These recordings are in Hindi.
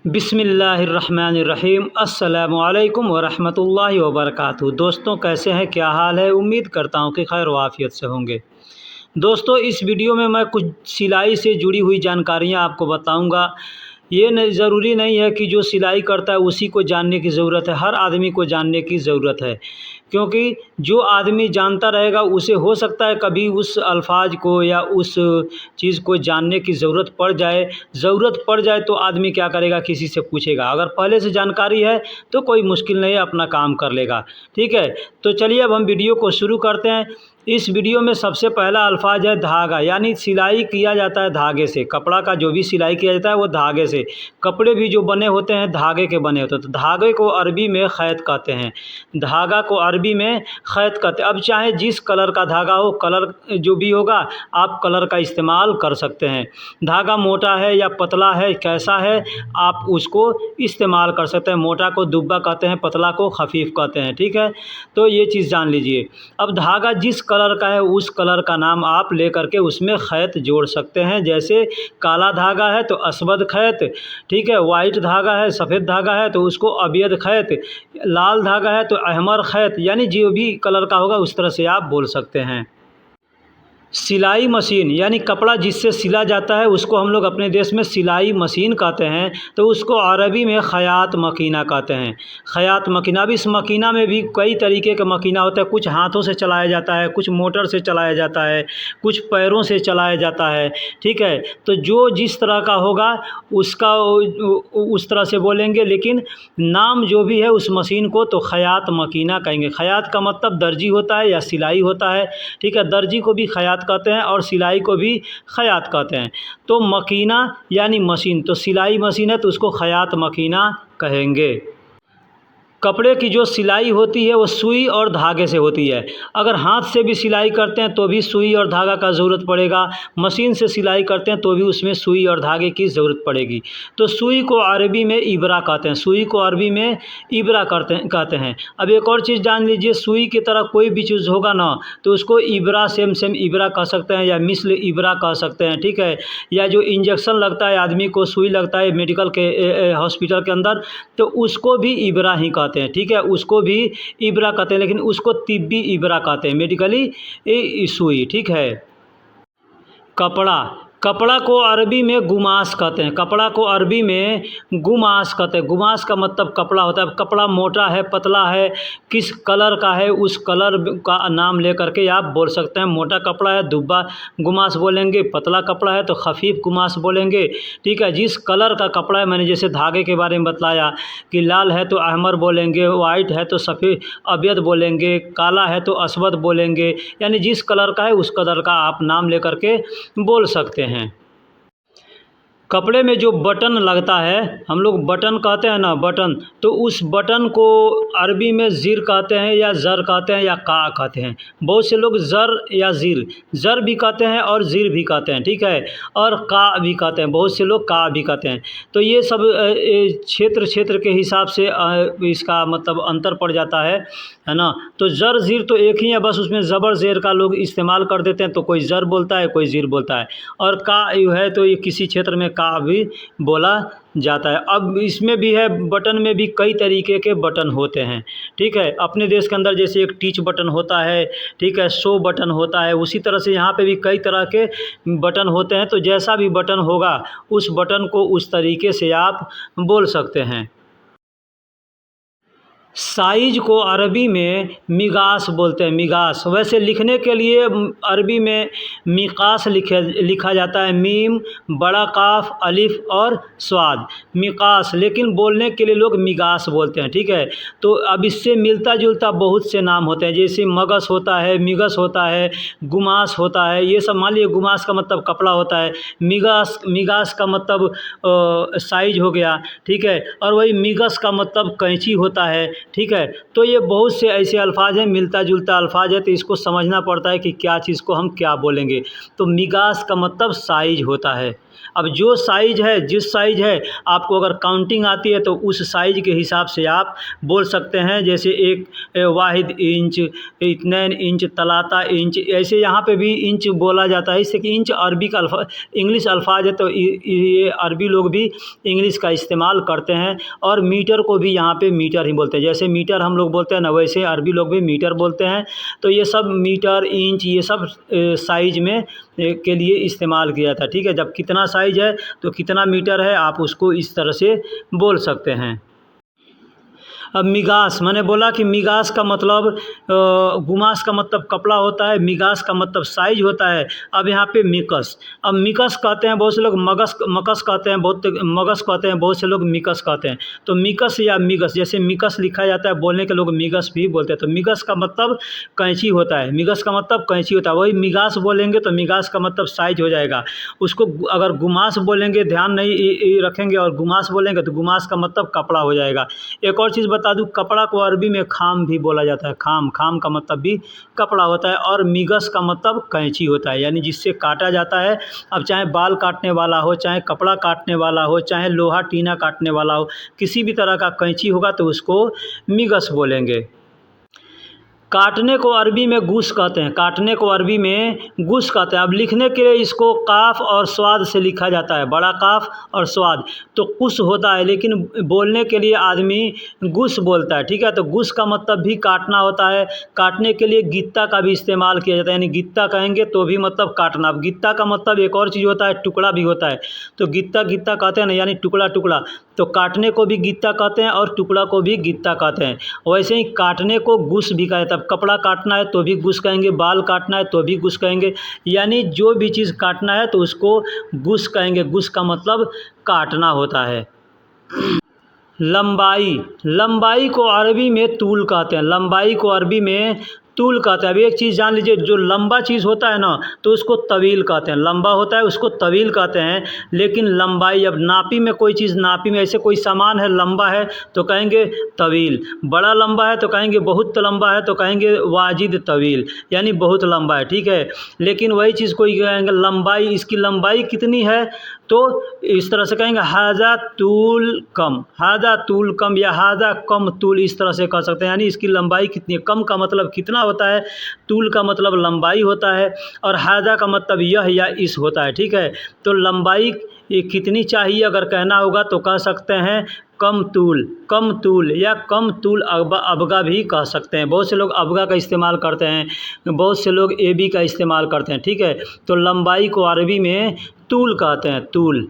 बिस्मिल्लाहिर्रहमानिर्रहीम अस्सलामुअलैकुम वरहमतुल्लाहि वबरकातुहू। दोस्तों, कैसे हैं? क्या हाल है? उम्मीद करता हूं कि खैर वाफ़ियत से होंगे। दोस्तों, इस वीडियो में मैं कुछ सिलाई से जुड़ी हुई जानकारियां आपको बताऊंगा। ये नहीं, ज़रूरी नहीं है कि जो सिलाई करता है उसी को जानने की ज़रूरत है, हर आदमी को जानने की ज़रूरत है। क्योंकि जो आदमी जानता रहेगा उसे हो सकता है कभी उस अल्फाज को या उस चीज़ को जानने की ज़रूरत पड़ जाए तो आदमी क्या करेगा, किसी से पूछेगा। अगर पहले से जानकारी है तो कोई मुश्किल नहीं है, अपना काम कर लेगा। ठीक है, तो चलिए अब हम वीडियो को शुरू करते हैं। इस वीडियो में सबसे पहला अल्फाज है धागा, यानी सिलाई किया जाता है धागे से। कपड़ा का जो भी सिलाई किया जाता है वो धागे से। कपड़े भी जो बने होते हैं धागे के बने होते हैं। तो धागे को अरबी में खैत कहते हैं। धागा को अरबी में खैत कहते हैं। अब चाहे जिस कलर का धागा हो, कलर जो भी होगा आप कलर का इस्तेमाल कर सकते हैं। धागा मोटा है या पतला है, कैसा है, आप उसको इस्तेमाल कर सकते हैं। मोटा को दुब्बा कहते हैं, पतला को खफीफ कहते हैं। ठीक है, तो ये चीज़ जान लीजिए। अब धागा जिस कलर का है उस कलर का नाम आप ले करके उसमें खैत जोड़ सकते हैं। जैसे काला धागा है तो अस्वद खैत, ठीक है। वाइट धागा है, सफ़ेद धागा है तो उसको अबियद खैत, लाल धागा है तो अहमर खैत, यानी जो भी कलर का होगा उस तरह से आप बोल सकते हैं। सिलाई मशीन यानी कपड़ा जिससे सिला जाता है उसको हम लोग अपने देश में सिलाई मशीन कहते हैं। तो उसको अरबी में ख़यात मकीना कहते हैं। ख़यात मकीना। अब इस मकीना में भी कई तरीके का मकीना होता है। कुछ हाथों से चलाया जाता है, कुछ मोटर से चलाया जाता है, कुछ पैरों से चलाया जाता है। ठीक है, तो जो जिस तरह का होगा उसका उस तरह से बोलेंगे, लेकिन नाम जो भी है उस मशीन को तो ख़यात मकीना कहेंगे। ख़यात का मतलब दर्जी होता है या सिलाई होता है। ठीक है, दर्जी को भी ख़यात कहते हैं और सिलाई को भी ख़यात कहते हैं। तो मकीना यानी मशीन, तो सिलाई मशीन है तो उसको ख़यात मकीना कहेंगे। कपड़े की जो सिलाई होती है वो सुई और धागे से होती है। अगर हाथ से भी सिलाई करते हैं तो भी सुई और धागा का ज़रूरत पड़ेगा। मशीन से सिलाई करते हैं तो भी उसमें सुई और धागे की ज़रूरत पड़ेगी। तो सुई को अरबी में इबरा कहते हैं। सुई को अरबी में इबरा कहते हैं। अब एक और चीज़ जान लीजिए, सुई की तरह कोई भी चीज़ होगा ना तो उसको इबरा सेम इबरा कह सकते हैं या मिस्ल इबरा कह सकते हैं। ठीक है, या जो इंजेक्शन लगता है, आदमी को सुई लगता है मेडिकल के हॉस्पिटल के अंदर, तो उसको भी इबरा ही कहते हैं। ठीक है, उसको भी इबरा कहते हैं, लेकिन उसको तिब्बी इबरा कहते हैं, मेडिकली सुई। ठीक है। कपड़ा को अरबी में गुमास कहते हैं। कपड़ा को अरबी में गुमास कहते हैं। गुमास का मतलब कपड़ा होता है। कपड़ा मोटा है, पतला है, किस कलर का है उस कलर का नाम ले करके आप बोल सकते हैं। मोटा कपड़ा है दुब्बा गुमास बोलेंगे, पतला कपड़ा है तो खफीफ गुमास बोलेंगे। ठीक है, जिस कलर का कपड़ा है, मैंने जैसे धागे के बारे में बताया कि लाल है तो अहमर बोलेंगे, वाइट है तो सफ़ेद अबियद बोलेंगे, काला है तो अस्वद बोलेंगे। यानी जिस कलर का है उस कलर का आप नाम ले करके बोल सकते हैं। कपड़े में जो बटन लगता है, हम लोग बटन कहते हैं ना, बटन, तो उस बटन को अरबी में ज़िर कहते हैं या ज़र कहते हैं या का कहते हैं। बहुत से लोग ज़र या ज़र भी कहते हैं और ज़िर भी कहते हैं। ठीक है, और का भी कहते हैं, बहुत से लोग का भी कहते हैं। तो ये सब क्षेत्र के हिसाब से इसका मतलब अंतर पड़ जाता है ना। तो ज़र ज़िर तो एक ही है, बस उसमें ज़बर ज़ेर का लोग इस्तेमाल कर देते हैं, तो कोई ज़र बोलता है कोई ज़िर बोलता है। और का यू है तो ये किसी क्षेत्र में का भी बोला जाता है। अब इसमें भी है, बटन में भी कई तरीके के बटन होते हैं। ठीक है, अपने देश के अंदर जैसे एक टीच बटन होता है, ठीक है, शो बटन होता है, उसी तरह से यहाँ पे भी कई तरह के बटन होते हैं। तो जैसा भी बटन होगा उस बटन को उस तरीके से आप बोल सकते हैं। साइज को अरबी में मिगास बोलते हैं, मिगास। वैसे लिखने के लिए अरबी में मिकास लिखा जाता है, मीम, बड़ा काफ, अलिफ और स्वाद, मिकास। लेकिन बोलने के लिए लोग मिगास बोलते हैं। ठीक है, तो अब इससे मिलता जुलता बहुत से नाम होते हैं, जैसे मगस होता है, मिगस होता है, गुमास होता है। ये सब मान लीजिए, गुमास का मतलब कपड़ा होता है, मिगास का मतलब साइज हो गया। ठीक है, और वही मिगस का मतलब कैंची होता है। ठीक है, तो ये बहुत से ऐसे अल्फाज हैं, मिलता जुलता अल्फाज है, तो इसको समझना पड़ता है कि क्या चीज़ को हम क्या बोलेंगे। तो मिगास का मतलब साइज होता है। अब जो साइज़ है, जिस साइज़ है आपको अगर काउंटिंग आती है तो उस साइज़ के हिसाब से आप बोल सकते हैं। जैसे एक वाहिद इंच, इतनैन इंच, तलाता इंच, ऐसे यहाँ पे भी इंच बोला जाता है। इससे कि इंच अरबी का इंग्लिश अल्फाज है, तो ये अरबी लोग भी इंग्लिश का इस्तेमाल करते हैं। और मीटर को भी यहाँ पे मीटर ही बोलते हैं। जैसे मीटर हम लोग बोलते हैं ना, वैसे अरबी लोग भी मीटर बोलते हैं। तो ये सब मीटर, इंच, ये सब साइज़ में के लिए इस्तेमाल किया जाता है। ठीक है, जब कितना साइज़ है तो कितना मीटर है, आप उसको इस तरह से बोल सकते हैं। अब मिगास, मैंने बोला कि मिगास का मतलब गुमास का मतलब कपड़ा होता है, मिगास का मतलब साइज होता है। अब यहाँ पे मिकस, अब मिकस कहते हैं बहुत से लोग, मकस कहते हैं, मगस कहते हैं, बहुत से लोग मिकस कहते हैं। तो मिकस या मिगस, जैसे मिकस लिखा जाता है, बोलने के लोग मिगस भी बोलते हैं। तो मिगस का मतलब कैंची होता है, मिगस का मतलब कैंची होता है। वही मिगास बोलेंगे तो मिगास का मतलब साइज हो जाएगा। उसको अगर गुमास बोलेंगे, ध्यान नहीं रखेंगे और गुमास बोलेंगे तो गुमास का मतलब कपड़ा हो जाएगा। एक और चीज़ बता दूं, कपड़ा को अरबी में खाम भी बोला जाता है। खाम, खाम का मतलब भी कपड़ा होता है। और मिगस का मतलब कैंची होता है, यानी जिससे काटा जाता है। अब चाहे बाल काटने वाला हो, चाहे कपड़ा काटने वाला हो, चाहे लोहा टीना काटने वाला हो, किसी भी तरह का कैंची होगा तो उसको मिगस बोलेंगे। काटने को अरबी में गुस कहते हैं, काटने को अरबी में गुस कहते हैं। अब लिखने के लिए इसको काफ और स्वाद से लिखा जाता है, बड़ा काफ और स्वाद, तो कुस होता है, लेकिन बोलने के लिए आदमी गुस बोलता है। ठीक है, तो गुस का मतलब भी काटना होता है। काटने के लिए गित्ता का भी इस्तेमाल किया जाता है, यानी गित्ता कहेंगे तो भी मतलब काटना। अब गित्ता का मतलब एक और चीज़ होता है, टुकड़ा भी होता है। तो गित्ता गित्ता कहते हैं ना, यानी टुकड़ा टुकड़ा। तो काटने को भी गित्ता कहते हैं और टुकड़ा को भी गित्ता कहते हैं। वैसे ही काटने को गुस भी कहा जाता है। कपड़ा काटना है तो भी गुस कहेंगे, बाल काटना है तो भी गुस कहेंगे, यानी जो भी चीज़ काटना है तो उसको गुस कहेंगे। गुस का मतलब काटना होता है। लंबाई, लंबाई को अरबी में तूल कहते हैं, लंबाई को अरबी में तूल कहते हैं। अब एक चीज़ जान लीजिए, जो लंबा चीज़ होता है ना तो उसको तवील कहते हैं, लंबा होता है उसको तवील कहते हैं। लेकिन लंबाई, अब नापी में कोई चीज़, नापी में ऐसे कोई सामान है लंबा है तो कहेंगे तवील, बड़ा लंबा है तो कहेंगे बहुत लंबा है, तो कहेंगे वाजिद तवील, यानी बहुत लंबा है। ठीक है, लेकिन वही चीज़ कोई कहेंगे लंबाई, इसकी लंबाई कितनी है, तो इस तरह से कहेंगे हाजा तूल कम, हाजा तूल कम या हाजा कम तूल, इस तरह से कह सकते हैं। यानी इसकी लंबाई कितनी है, कम का मतलब कितना होता है, तूल का मतलब लंबाई होता है, और हाजा का मतलब यह या इस होता है। ठीक है, तो लंबाई ये कितनी चाहिए अगर कहना होगा तो कह सकते हैं कम तूल या कम तूल अबगा भी कह सकते हैं। बहुत से लोग अबगा का इस्तेमाल करते हैं, बहुत से लोग एबी का इस्तेमाल करते हैं। ठीक है, तो लंबाई को अरबी में तूल कहते हैं, तूल।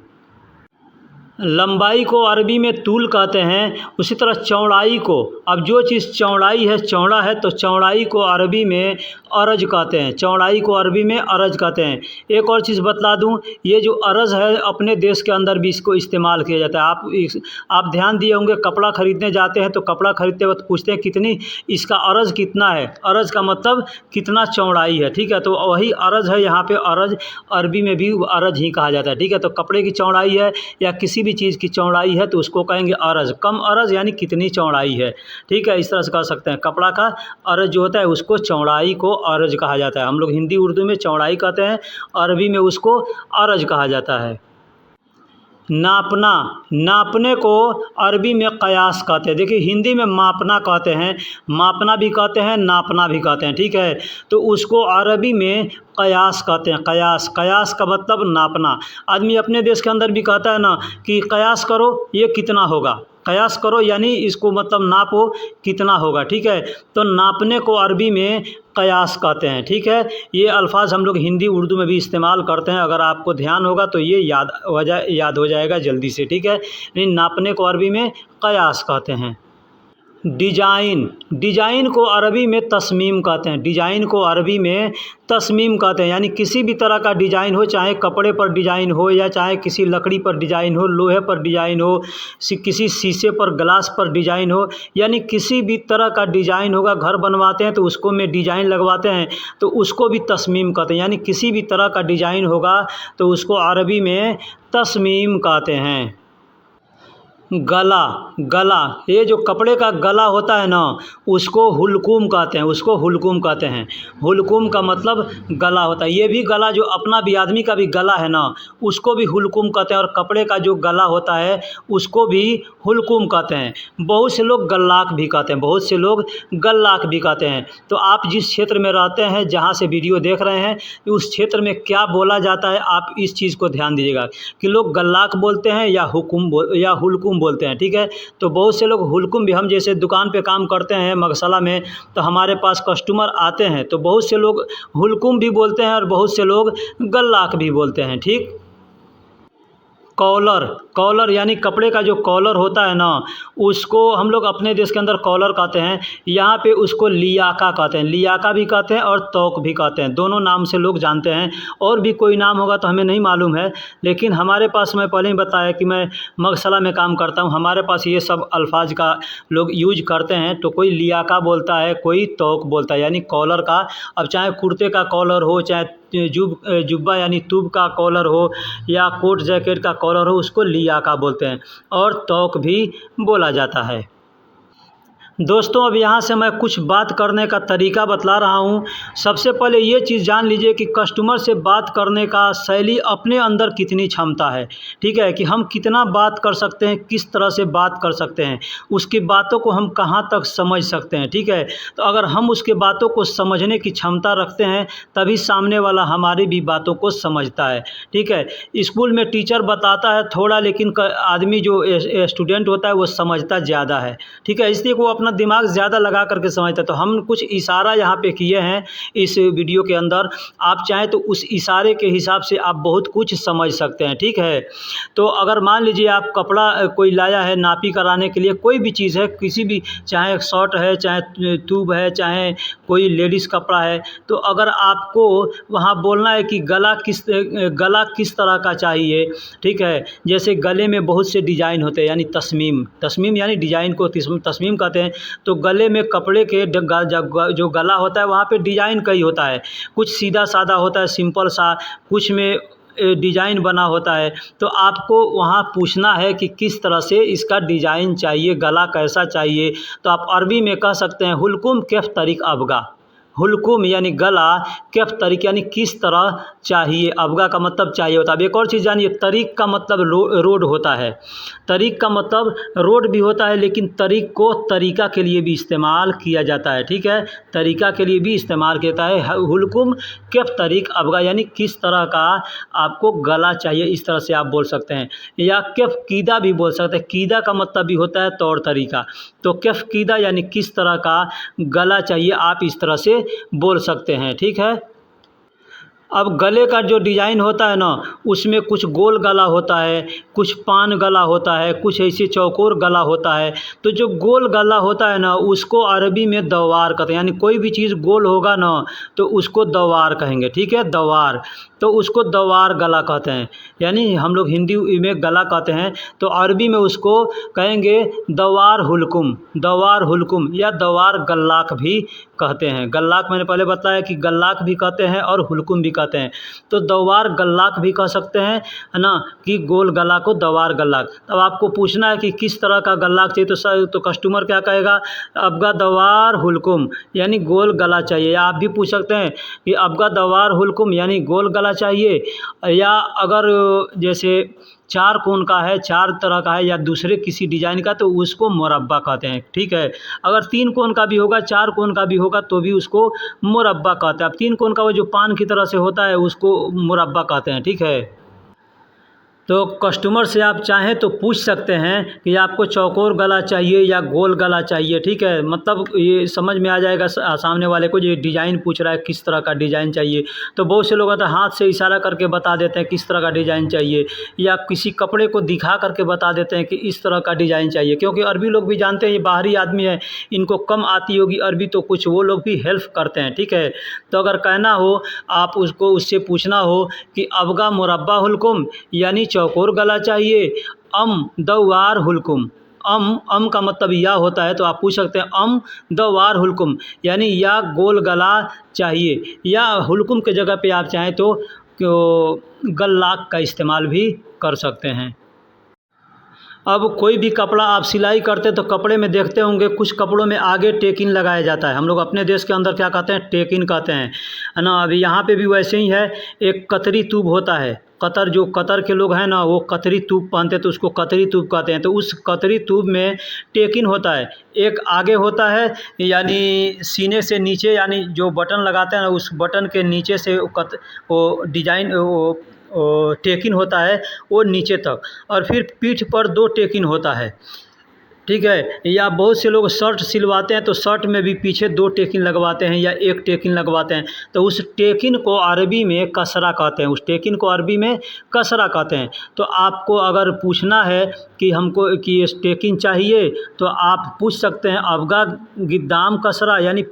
लंबाई को अरबी में तूल कहते हैं। उसी तरह चौड़ाई को, अब जो चीज़ चौड़ाई है, चौड़ा है, तो चौड़ाई को अरबी में अरज कहते हैं, चौड़ाई को अरबी में अरज कहते हैं। एक और चीज़ बतला दूं, ये जो अरज है अपने देश के अंदर भी इसको इस्तेमाल किया जाता है। आप ध्यान दिए होंगे, कपड़ा खरीदने जाते हैं तो कपड़ा खरीदते वक्त पूछते हैं कितनी, इसका अरज कितना है, अरज का मतलब कितना चौड़ाई है। ठीक है, तो वही अरज है, यहाँ पे अरज अरबी में भी अरज ही कहा जाता है। ठीक है, तो कपड़े की चौड़ाई है या किसी भी चीज़ की चौड़ाई है तो उसको कहेंगे अरज, कम अरज यानी कितनी चौड़ाई है। ठीक है, इस तरह से कह सकते हैं। कपड़ा का अरज जो होता है उसको चौड़ाई को अरज कहा जाता है। हम लोग हिंदी उर्दू में चौड़ाई कहते हैं, अरबी में उसको अरज कहा जाता है। नापना, नापने को अरबी में कयास कहते हैं। देखिए हिंदी में मापना कहते हैं, मापना भी कहते हैं, नापना भी कहते हैं। ठीक है, तो उसको अरबी में कयास कहते हैं, कयास, कयास का मतलब नापना। आदमी अपने देश के अंदर भी कहता है ना कि कयास करो ये कितना होगा, कयास करो यानी इसको मतलब नापो कितना होगा। ठीक है, तो नापने को अरबी में कयास कहते हैं। ठीक है, ये अल्फाज हम लोग हिंदी उर्दू में भी इस्तेमाल करते हैं, अगर आपको ध्यान होगा तो ये याद हो जाएगा जल्दी से। ठीक है, यानी नापने को अरबी में कयास कहते हैं। डिजाइन, डिजाइन को अरबी में तस्मीम कहते हैं, डिजाइन को अरबी में तस्मीम कहते हैं। यानी किसी भी तरह का डिजाइन हो, चाहे कपड़े पर डिजाइन हो या चाहे किसी लकड़ी पर डिजाइन हो, लोहे पर डिजाइन हो, किसी शीशे पर, ग्लास पर डिजाइन हो, यानी किसी भी तरह का डिजाइन होगा। घर बनवाते हैं तो उसको में डिजाइन लगवाते हैं तो उसको भी तस्मीम कहते हैं। यानी किसी भी तरह का डिजाइन होगा तो उसको अरबी में तस्मीम कहते हैं। गला, गला, ये जो कपड़े का गला होता है ना, उसको हुलकुम कहते हैं, उसको हुलकुम कहते हैं। हुलकुम का मतलब गला होता है। ये भी गला जो अपना भी आदमी का भी गला है ना, उसको भी हुलकुम कहते हैं, और कपड़े का जो गला होता है उसको भी हुलकुम कहते हैं। बहुत से लोग गल्लाक भी कहते हैं, बहुत से लोग गल्लाक भी कहते हैं। तो आप जिस क्षेत्र में रहते हैं, जहाँ से वीडियो देख रहे हैं, उस क्षेत्र में क्या बोला जाता है, आप इस चीज़ को ध्यान दीजिएगा कि लोग गल्लाक बोलते हैं या हुलकुम बोलते हैं। ठीक है, तो बहुत से लोग हुलकुम भी, हम जैसे दुकान पे काम करते हैं मगसला में, तो हमारे पास कस्टमर आते हैं, तो बहुत से लोग हुलकुम भी बोलते हैं और बहुत से लोग गल्लाक भी बोलते हैं। ठीक। कॉलर, कॉलर यानी कपड़े का जो कॉलर होता है ना, उसको हम लोग अपने देश के अंदर कॉलर कहते हैं। यहाँ पे उसको लियाका कहते हैं, लियाका भी कहते हैं और तौक भी कहते हैं, दोनों नाम से लोग जानते हैं। और भी कोई नाम होगा तो हमें नहीं मालूम है, लेकिन हमारे पास, मैं पहले ही बताया कि मैं मगसला में काम करता हूँ, हमारे पास ये सब अल्फाज का लोग यूज करते हैं। तो कोई लियाका बोलता है, कोई तौक बोलता है, यानी कॉलर का। अब चाहे कुर्ते का कॉलर हो, चाहे जुब्बा यानी तूब का कॉलर हो, या कोट जैकेट का कॉलर हो, उसको लियाका बोलते हैं, और तौक भी बोला जाता है। दोस्तों, अब यहाँ से मैं कुछ बात करने का तरीका बतला रहा हूँ। सबसे पहले ये चीज़ जान लीजिए कि कस्टमर से बात करने का शैली अपने अंदर कितनी क्षमता है। ठीक है, कि हम कितना बात कर सकते हैं, किस तरह से बात कर सकते हैं, उसकी बातों को हम कहाँ तक समझ सकते हैं। ठीक है, तो अगर हम उसके बातों को समझने की क्षमता रखते हैं, तभी सामने वाला हमारी भी बातों को समझता है। ठीक है, स्कूल में टीचर बताता है थोड़ा, लेकिन आदमी जो स्टूडेंट होता है वो समझता ज़्यादा है। ठीक है, इसलिए वो अपना दिमाग ज़्यादा लगा करके समझता है। तो हम कुछ इशारा यहाँ पे किए हैं इस वीडियो के अंदर, आप चाहें तो उस इशारे के हिसाब से आप बहुत कुछ समझ सकते हैं। ठीक है, तो अगर मान लीजिए आप कपड़ा कोई लाया है नापी कराने के लिए, कोई भी चीज़ है, किसी भी, चाहे शर्ट है, चाहे ट्यूब है, चाहे कोई लेडीज़ कपड़ा है, तो अगर आपको वहाँ बोलना है कि गला किस तरह का चाहिए। ठीक है, जैसे गले में बहुत से डिज़ाइन होते हैं, यानी तस्मीम, तस्मीम यानी डिज़ाइन को तस्मीम कहते हैं। तो गले में कपड़े के जो गला होता है, वहाँ पे डिज़ाइन कई होता है, कुछ सीधा साधा होता है, सिंपल सा, कुछ में डिज़ाइन बना होता है। तो आपको वहाँ पूछना है कि किस तरह से इसका डिज़ाइन चाहिए, गला कैसा चाहिए। तो आप अरबी में कह सकते हैं हुलकुम कैफ तरीक अबगा। हुलकुम यानी गला, कैफ तरीक यानी किस तरह चाहिए, अबगा का मतलब चाहिए होता है। अब एक और चीज़ जानिए, तरीक का मतलब रोड होता है, तरीक का मतलब रोड भी होता है, लेकिन तरीक को तरीका के लिए भी इस्तेमाल किया जाता है। ठीक है, तरीका के लिए भी इस्तेमाल किया जाता है। हुलकुम कैफ तरीक अबगा यानी किस तरह का आपको गला चाहिए, इस तरह से आप बोल सकते हैं। या कैफ कीदा भी बोल सकते हैं, कीदा का मतलब भी होता है तौर तरीका। तो कैफ कीदा यानी किस तरह का गला चाहिए, आप इस तरह से बोल सकते हैं। ठीक है, अब गले का जो डिज़ाइन होता है ना, उसमें कुछ गोल गला होता है, कुछ पान गला होता है, कुछ ऐसे चौकोर गला होता है। तो जो गोल गला होता है ना, उसको अरबी में दवार कहते हैं, यानी कोई भी चीज़ गोल होगा ना तो उसको दवार कहेंगे। ठीक है, दवार, तो उसको दवार गला कहते हैं, यानी हम लोग हिंदी में गला कहते हैं, तो अरबी में उसको कहेंगे दवार हुलकुम, दवार हुलकुम, या दवार गल्लाक भी कहते हैं। गल्लाक मैंने पहले बताया कि गल्लाक भी कहते हैं और हुलकुम भी कहते हैं। तो दवार गल्लाक भी कह सकते हैं, है ना, कि गोल गला को दवार गल्लाक। अब आपको पूछना है कि किस तरह का गल्लाक चाहिए, तो कस्टमर क्या कहेगा, अबगा दवार हुलकुम, यानी गोल गला चाहिए। या आप भी पूछ सकते हैं कि अबगा दवार हुलकुम यानी गोल गला चाहिए, या अगर जैसे चार कोण का है, चार तरह का है, या दूसरे किसी डिज़ाइन का, तो उसको मुरब्बा कहते हैं। ठीक है, अगर तीन कोण का भी होगा, चार कोण का भी होगा, तो भी उसको मुरब्बा कहते हैं। अब तीन कोण का वो जो पान की तरह से होता है, उसको मुरब्बा कहते हैं। ठीक है, तो कस्टमर से आप चाहें तो पूछ सकते हैं कि आपको चौकोर गला चाहिए या गोल गला चाहिए। ठीक है, मतलब ये समझ में आ जाएगा सामने वाले को, ये डिज़ाइन पूछ रहा है किस तरह का डिज़ाइन चाहिए। तो बहुत से लोग होता है हाथ से इशारा करके बता देते हैं किस तरह का डिज़ाइन चाहिए, या किसी कपड़े को दिखा करके बता देते हैं कि इस तरह का डिज़ाइन चाहिए। क्योंकि अरबी लोग भी जानते हैं ये बाहरी आदमी है, इनको कम आती होगी अरबी, तो कुछ वो लोग भी हेल्प करते हैं। ठीक है, तो अगर कहना हो, आप उसको उससे पूछना हो कि अबगा मुरब्बा हुलकुम यानी चौकोर गला चाहिए, दवार हुलकुम, अम का मतलब या होता है, तो आप पूछ सकते हैं दवार हुलकुम यानी या गोल गला चाहिए, या हुलकुम के जगह पे आप चाहें तो गल्लाक का इस्तेमाल भी कर सकते हैं। अब कोई भी कपड़ा आप सिलाई करते तो कपड़े में देखते होंगे कुछ कपड़ों में आगे टेकिन लगाया जाता है। हम लोग अपने देश के अंदर क्या कहते हैं, टेकिन कहते हैं, है ना। अभी यहाँ पे भी वैसे ही है, एक कतरी तूब होता है। कतर, जो कतर के लोग हैं ना, वो कतरी तूब पहनते तो उसको कतरी तूब कहते हैं। तो उस कतरी तूब में टेकिन होता है, एक आगे होता है यानी सीने से नीचे, यानी जो बटन लगाते हैं ना उस बटन के नीचे से वो डिजाइन वो टेकिन होता है वो नीचे तक, और फिर पीठ पर 2 टेकिन होता है, ठीक है। या बहुत से लोग शर्ट सिलवाते हैं तो शर्ट में भी पीछे 2 टेकिन लगवाते हैं या 1 टेकिन लगवाते हैं। तो उस टेकिन को अरबी में कसरा कहते हैं, उस टेकिन को अरबी में कसरा कहते हैं। तो आपको अगर पूछना है कि हमको कि ये टेकिन चाहिए तो आप पूछ सकते हैं अबगा गिद्दाम कसरा, यानी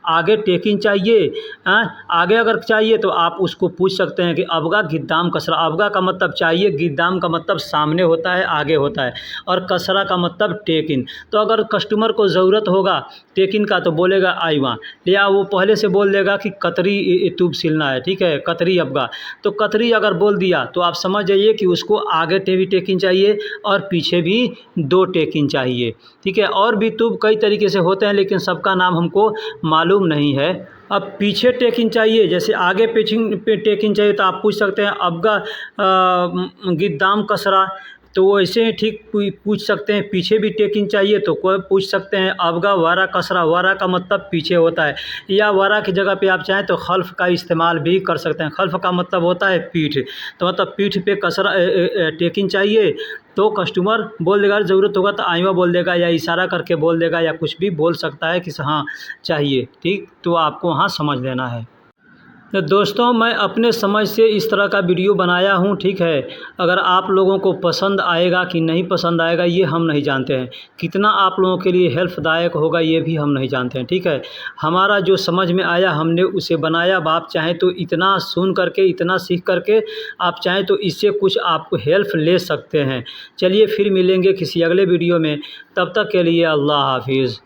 आगे टेकिन चाहिए, आगे अगर चाहिए तो आप उसको पूछ सकते हैं कि अबगा गिद्दाम कसरा। अबगा का मतलब चाहिए, गिद्दाम का मतलब सामने होता है, आगे होता है, और कसरा का मतलब टेकिन। तो अगर कस्टमर को ज़रूरत होगा टेकिन का तो बोलेगा आइवा, या वो पहले से बोल देगा कि कतरी ट्यूब सिलना है, ठीक है, कतरी अबगा। तो कतरी अगर बोल दिया तो आप समझ जाइए कि उसको आगे भी टेकिन चाहिए और पीछे भी 2 टेकिन चाहिए, ठीक है। और भी ट्यूब कई तरीके से होते हैं लेकिन सबका नाम हमको मालूम नहीं है। अब पीछे टेकिन चाहिए, जैसे आगे पे टेकिन चाहिए तो आप पूछ सकते हैं अबगा गिद्दाम कसरा, तो वैसे ही ठीक पूछ सकते हैं। पीछे भी टेकिन चाहिए तो कोई पूछ सकते हैं अबगा वारा कसरा, वारा का मतलब पीछे होता है, या वारा की जगह पे आप चाहें तो खल्फ का इस्तेमाल भी कर सकते हैं। खल्फ का मतलब होता है पीठ, तो मतलब पीठ पे कसरा टेकिन चाहिए तो कस्टमर बोल देगा, ज़रूरत होगा तो आइवा बोल देगा, या इशारा करके बोल देगा, या कुछ भी बोल सकता है कि हाँ चाहिए, ठीक। तो आपको हाँ समझ लेना है। तो दोस्तों मैं अपने समझ से इस तरह का वीडियो बनाया हूँ, ठीक है। अगर आप लोगों को पसंद आएगा कि नहीं पसंद आएगा ये हम नहीं जानते हैं, कितना आप लोगों के लिए हेल्पदायक होगा ये भी हम नहीं जानते हैं, ठीक है। हमारा जो समझ में आया हमने उसे बनाया। अब आप चाहें तो इतना सुन करके, इतना सीख करके आप चाहें तो इससे कुछ आप हेल्प ले सकते हैं। चलिए फिर मिलेंगे किसी अगले वीडियो में, तब तक के लिए अल्लाह हाफिज़।